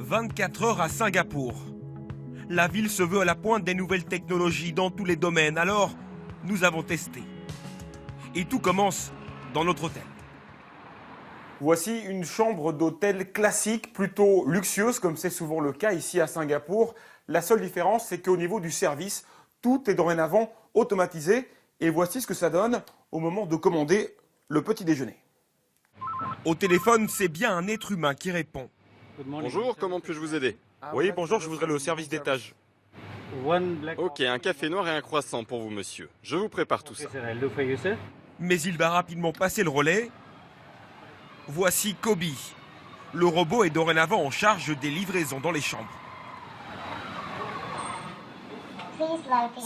24 heures à Singapour. La ville se veut à la pointe des nouvelles technologies dans tous les domaines, alors nous avons testé. Et tout commence dans notre hôtel. Voici une chambre d'hôtel classique, plutôt luxueuse, comme c'est souvent le cas ici à Singapour. La seule différence, c'est qu'au niveau du service, tout est dorénavant automatisé. Et voici ce que ça donne au moment de commander le petit déjeuner. Au téléphone, c'est bien un être humain qui répond. Bonjour, comment puis-je vous aider? Oui, bonjour, je voudrais le service d'étage. Ok, un café noir et un croissant pour vous, monsieur. Je vous prépare tout ça. Mais il va rapidement passer le relais. Voici Kobe. Le robot est dorénavant en charge des livraisons dans les chambres.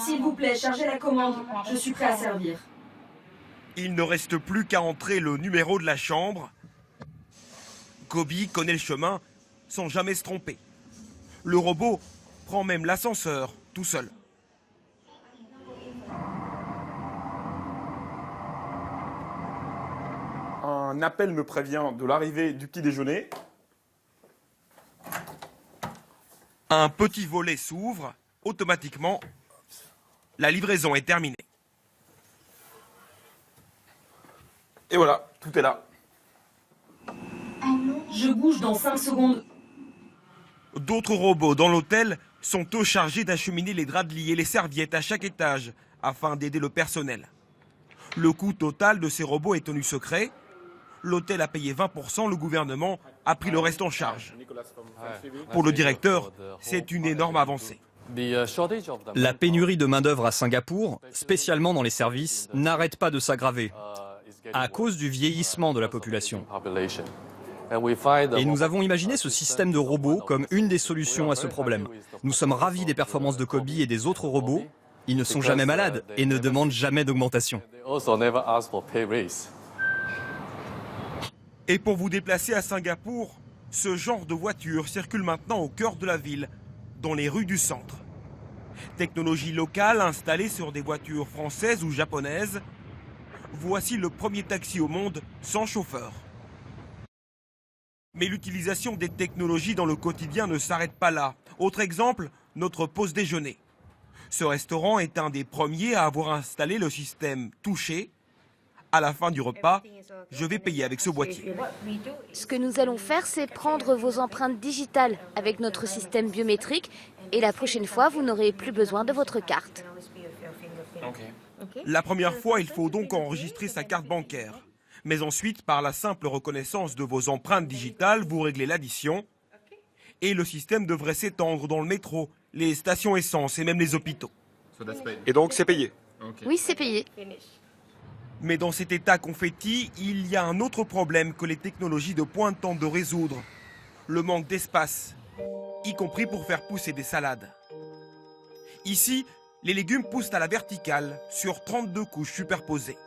S'il vous plaît, chargez la commande. Je suis prêt à servir. Il ne reste plus qu'à entrer le numéro de la chambre. Kobe connaît le chemin sans jamais se tromper. Le robot prend même l'ascenseur tout seul. Un appel me prévient de l'arrivée du petit déjeuner. Un petit volet s'ouvre. Automatiquement, la livraison est terminée. Et voilà, tout est là. Je bouge dans 5 secondes. D'autres robots dans l'hôtel sont eux chargés d'acheminer les draps de lit et les serviettes à chaque étage afin d'aider le personnel. Le coût total de ces robots est tenu secret. L'hôtel a payé 20%, le gouvernement a pris le reste en charge. Pour le directeur, c'est une énorme avancée. La pénurie de main-d'œuvre à Singapour, spécialement dans les services, n'arrête pas de s'aggraver à cause du vieillissement de la population. Et nous avons imaginé ce système de robots comme une des solutions à ce problème. Nous sommes ravis des performances de Kobe et des autres robots. Ils ne sont jamais malades et ne demandent jamais d'augmentation. Et pour vous déplacer à Singapour, ce genre de voiture circule maintenant au cœur de la ville, dans les rues du centre. Technologie locale installée sur des voitures françaises ou japonaises. Voici le premier taxi au monde sans chauffeur. Mais l'utilisation des technologies dans le quotidien ne s'arrête pas là. Autre exemple, notre pause déjeuner. Ce restaurant est un des premiers à avoir installé le système touché. À la fin du repas, je vais payer avec ce boîtier. Ce que nous allons faire, c'est prendre vos empreintes digitales avec notre système biométrique et la prochaine fois, vous n'aurez plus besoin de votre carte. La première fois, il faut donc enregistrer sa carte bancaire. Mais ensuite, par la simple reconnaissance de vos empreintes digitales, vous réglez l'addition. Et le système devrait s'étendre dans le métro, les stations essence et même les hôpitaux. Et donc c'est payé? Oui, c'est payé. Mais dans cet état confetti, il y a un autre problème que les technologies de pointe tentent de résoudre. Le manque d'espace, y compris pour faire pousser des salades. Ici, les légumes poussent à la verticale, sur 32 couches superposées.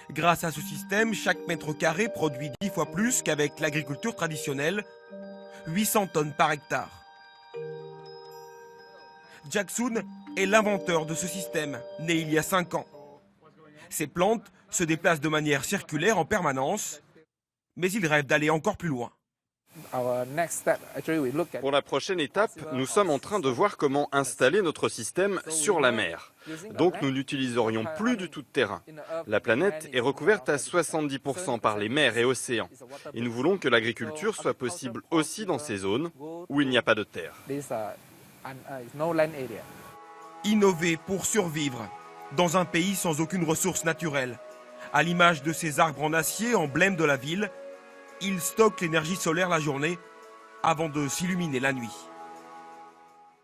Grâce à ce système, chaque mètre carré produit 10 fois plus qu'avec l'agriculture traditionnelle, 800 tonnes par hectare. Jackson est l'inventeur de ce système, né il y a 5 ans. Ces plantes se déplacent de manière circulaire en permanence, mais il rêve d'aller encore plus loin. Pour la prochaine étape, nous sommes en train de voir comment installer notre système sur la mer. Donc nous n'utiliserions plus du tout de terrain. La planète est recouverte à 70% par les mers et océans. Et nous voulons que l'agriculture soit possible aussi dans ces zones où il n'y a pas de terre. Innover pour survivre dans un pays sans aucune ressource naturelle. À l'image de ces arbres en acier, emblème de la ville, ils stockent l'énergie solaire la journée avant de s'illuminer la nuit.